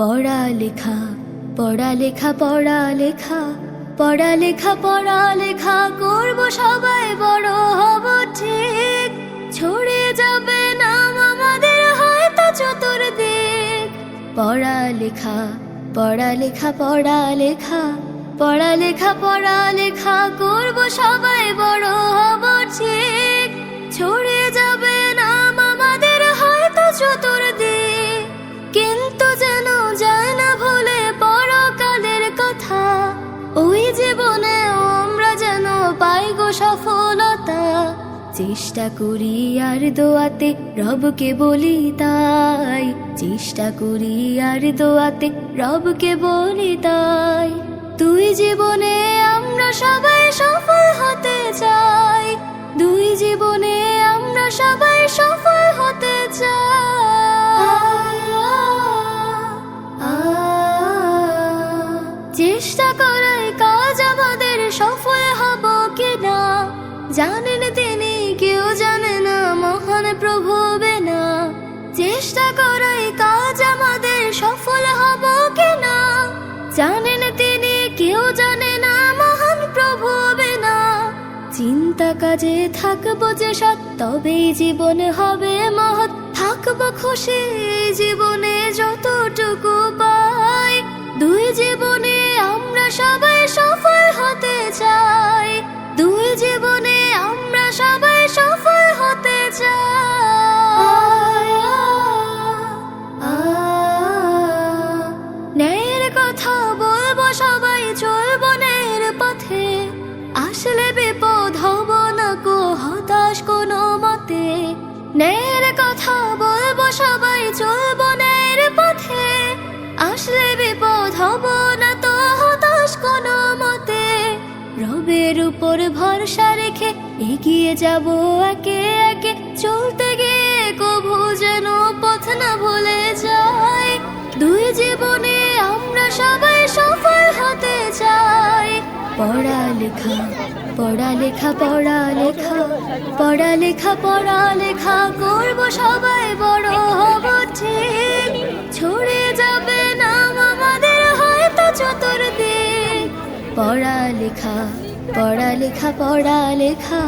পড়ালেখা পড়ালেখা পড়ালেখা পড়ালেখা পড়ালেখা করব সবাই বড় হব ঠিক ছড়িয়ে যাবে নাম আমাদের হয়তো চতুর্দিক পড়ালেখা পড়ালেখা পড়ালেখা পড়ালেখা পড়ালেখা করব সবাই বড় হব ঠিক ছড়িয়ে যাবে নাম আমাদের হয়তো চতুর্দিক কিন্তু যেন যায় না ভুলে পরকালের কথা ওই জীবনে আমরা যেন পাই গো সফলতা চেষ্টা করি আর দোয়াতে রবকে বলি তাই চেষ্টা করি আর দোয়াতে রবকে বলি তাই দুই জীবনে আমরা সবাই সফল হতে চাই দুই জীবনে আমরা সবাই সফল হতে চাই চেষ্টা করাই কাজ আমাদের সফল হব কিনা জানেন তিনি কেউ জানে না মহান প্রভু বিনা চেষ্টা করাই কাজ আমাদের সফল হব কিনা জানেন তিনি কেউ জানে না মহান প্রভু বিনা চিন্তা কাজে থাকবো যে সৎ তবেই জীবনে হবে মহৎ থাকবো খুশি জীবনে যতটুকু পাই দুই জীবনে আমরা সবাই সফল হতে চাই দুই জীবনে আমরা সবাই সফল হতে চাই ন্যায়ের কথা বলবো সবাই চলবো ন্যায়ের পথে আসলে বিপদ হব না কো হতাশ কোনো মতে ন্যায়ের কথা বলবো সবাই চলবো ন্যায়ের পথে আসলে বিপদ হব না তো হতাশ কোনো মতে রবের উপর ভরসা রেখে এগিয়ে যাব একে একে চলতে গিয়ে কভু যেন পথ না ভুলে যাই দুই জীবনে আমরা সবাই সফল হতে চাই পড়ালেখা পড়ালেখা পড়ালেখা পড়ালেখা পড়ালেখা করব সবাই বড় হব ঠিক ছড়িয়ে যাবে নাম আমাদের হয়তো চতুর্দিক পড়ালেখা পড়ালেখা পড়ালেখা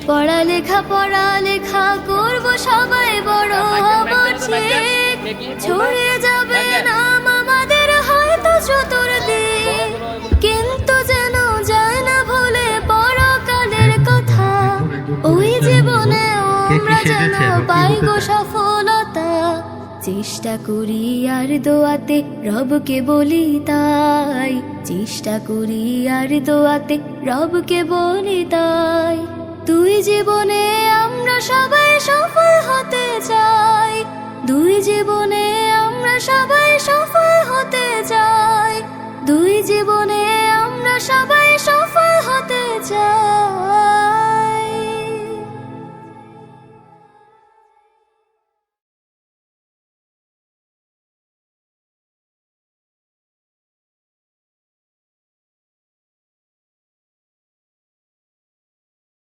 পড়ালেখা পড়ালেখা করব সবাই বড় হব ঠিক ছড়িয়ে যাবে নাম আমাদের হয়তো চতুর্দিক কিন্তু যেন যায় না ভুলে পরকালের কথা ওই জীবনে আমরা যেন পাই গো সফলতা চেষ্টা করি আর দোয়াতে রবকে বলি তাই চেষ্টা করি আর দোয়াতে রবকে বলি তাই দুই জীবনে আমরা সবাই সফল হতে চাই দুই জীবনে আমরা সবাই সফল হতে চাই দুই জীবনে